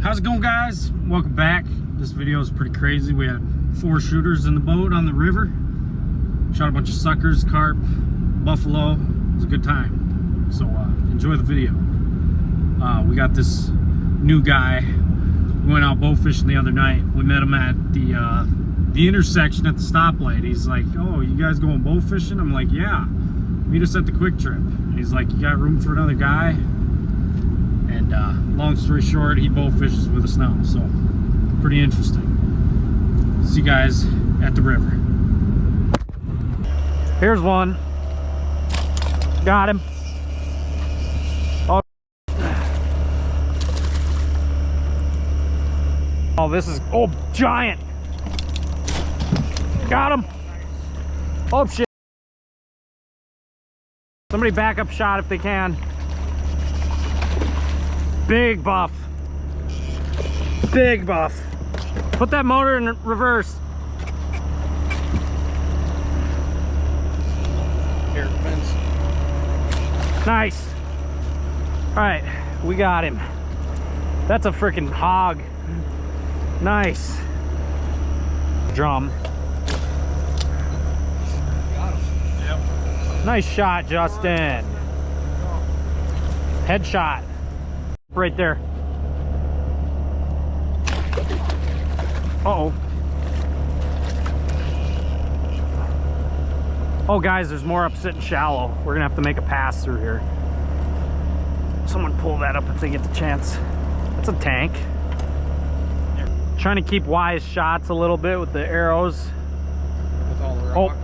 How's it going, guys? Welcome back. This video is pretty crazy. We had 4 shooters in the boat on the river. Shot a bunch of suckers, carp, buffalo. It was a good time. So enjoy the video. We got this new guy. We went out bow fishing the other night. We met him at the intersection at the stoplight. He's like, "Oh, you guys going bow fishing?" I'm like, "Yeah. Meet us at the Quick Trip." And he's like, "You got room for another guy?" And long story short, he bow fishes with us now, so pretty interesting. See you guys at the river. Here's one. Got him. Oh, this is, oh, giant. Got him. Oh, shit. Somebody back up shot if they can. Big buff. Big buff. Put that motor in reverse. Here, fence. Nice. All right, we got him. That's a freaking hog. Nice. Drum. Got him. Yep. Nice shot, Justin. Headshot. Right there. Uh-oh. Oh, guys, there's more up sitting shallow. We're gonna have to make a pass through here. Someone pull that up if they get the chance. That's a tank. Trying to keep wise shots a little bit with the arrows. With all the rocks. Oh,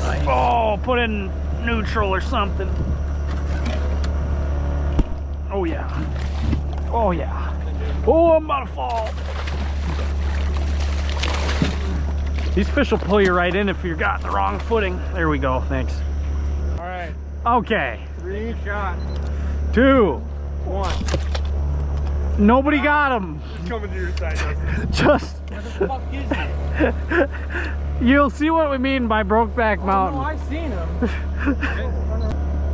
nice. Oh, put in neutral or something. Oh yeah. Oh yeah. Oh, I'm about to fall. These fish will pull you right in if you've got the wrong footing. There we go, thanks. All right. Okay. 3 shot. 2. 1. Nobody got him. Just coming to your side, Justin. Just. Where the fuck is he? You'll see what we mean by Brokeback Mountain. Oh, no, I've seen him.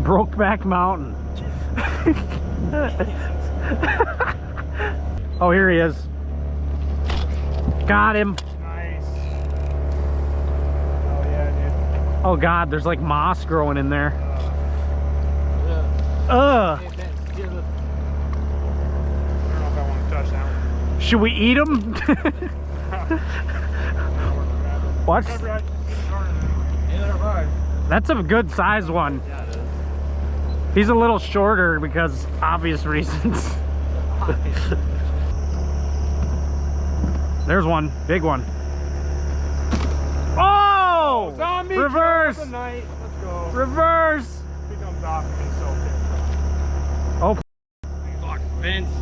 Brokeback Mountain. Oh, here he is. Got him. Nice. Oh yeah, dude. Oh God, there's like moss growing in there. Hey, Ben, I don't know if I want to touch that one. Should we eat him? What? That's a good size one. Yeah, it is. He's a little shorter because obvious reasons. There's one, big one. Oh! Zombie reverse! Let's go. Reverse! He comes off and he's so pissed. Oh, Fuck, Vince.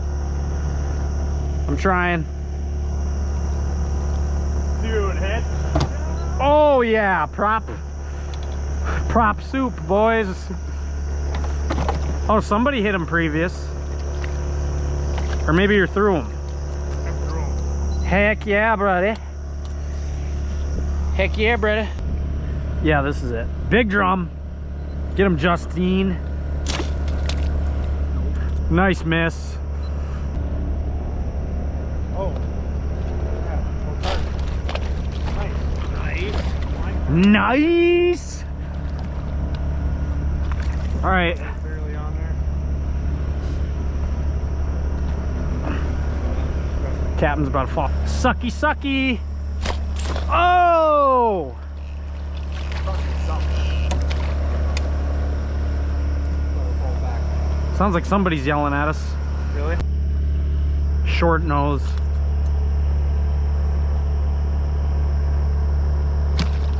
I'm trying. Dude, hit. Oh yeah, prop soup, boys. Oh, somebody hit him previous. Or maybe you're through him. I'm through him. Heck yeah, brother. Heck yeah, brother. Yeah, this is it. Big drum. Get him, Justine. Nice miss. Oh. Yeah, nice. Nice. All right. Barely on there. Captain's about to fall. Sucky, sucky. Oh! Sounds like somebody's yelling at us. Really? Short nose.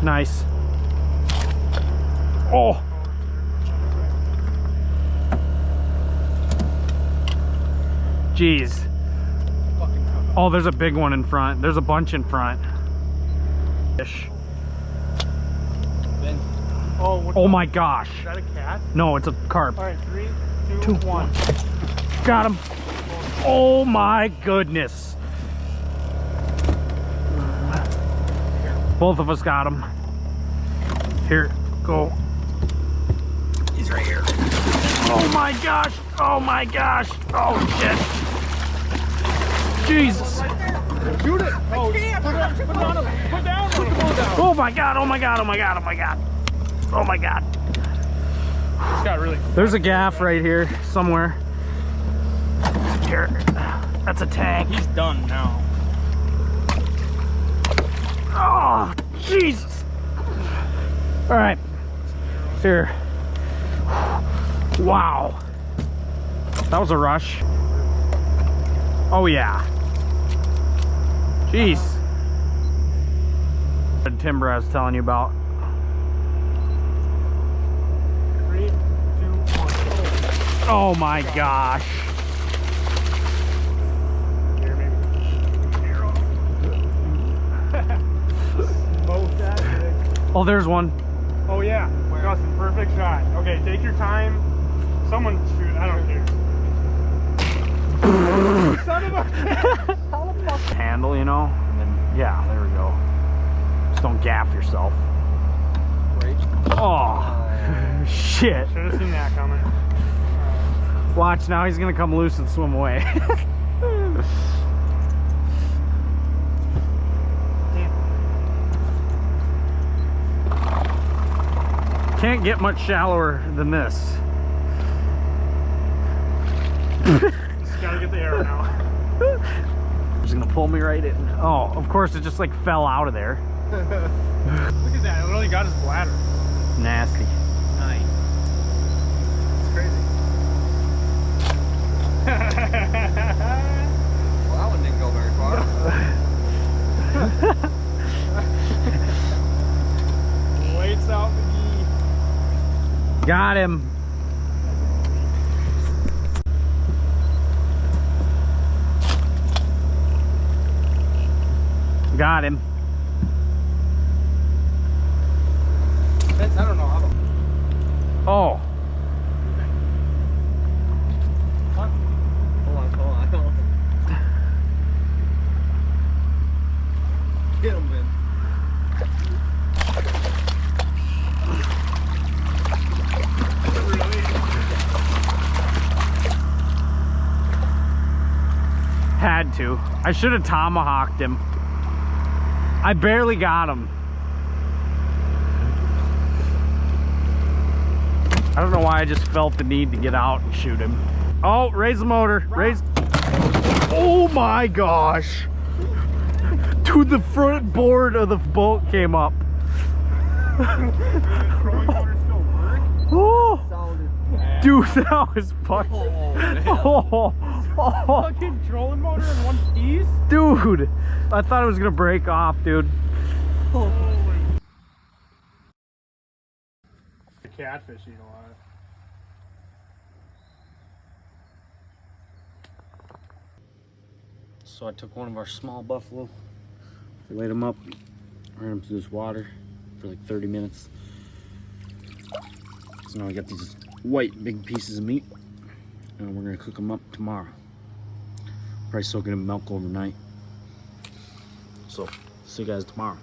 Nice. Oh! Jeez. Oh, there's a big one in front. There's a bunch in front. Fish. Oh my gosh. Is that a cat? No, it's a carp. All right, 3, 2, 1. Got him. Oh my goodness. Both of us got him. Here, go. He's right here. Oh my gosh. Oh my gosh. Oh shit. Jesus. Shoot it. Oh, put down on him. Oh my god. Oh my god. Oh my god. Oh my god. Oh my god. It's got really. There's a gaff right here somewhere. Here. That's a tank. He's done now. Oh, Jesus. All right. Here. Wow. That was a rush. Oh, yeah. Jeez. The timber I was telling you about. 3, 2, 1. Oh, my gosh. Here, maybe. Arrow. Both that big. Oh, there's one. Oh yeah, Justin, perfect shot. Okay, take your time. Someone shoot, I don't care. Son of a Handle, you know, and then, yeah, there we go. Just don't gaff yourself. Oh, shit. Should have seen that coming. Watch, now he's gonna come loose and swim away. Can't get much shallower than this. Just gotta get the arrow now. Just gonna pull me right in. Oh, of course it just like fell out of there. Look at that, it literally got his bladder. Nasty. Nice. It's crazy. Well, that one didn't go very far. Waits out the Got him. Got him. I don't know how the... Oh. Hold on. Get him, Vin. Had to. I should have tomahawked him. I barely got him. I don't know why I just felt the need to get out and shoot him. Oh, raise the motor. Raise. Oh my gosh. Dude, the front board of the boat came up. Oh, dude, that was fucking. Oh, fucking trolling motor in one piece? dude, I thought it was gonna break off, dude. Catfish eat a lot. So I took one of our small buffalo, laid him up, ran him through this water for like 30 minutes. So now we got these white big pieces of meat, and we're gonna cook them up tomorrow. Probably soaking in milk overnight. So see you guys tomorrow.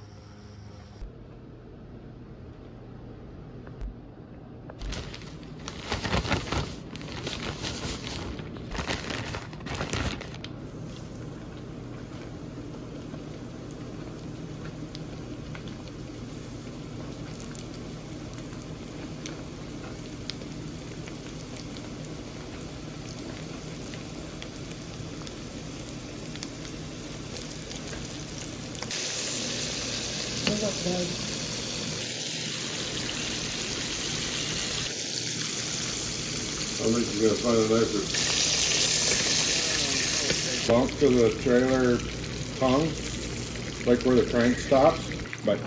I think you're gonna find a nicer bump to the trailer tongue, like where the crank stops, but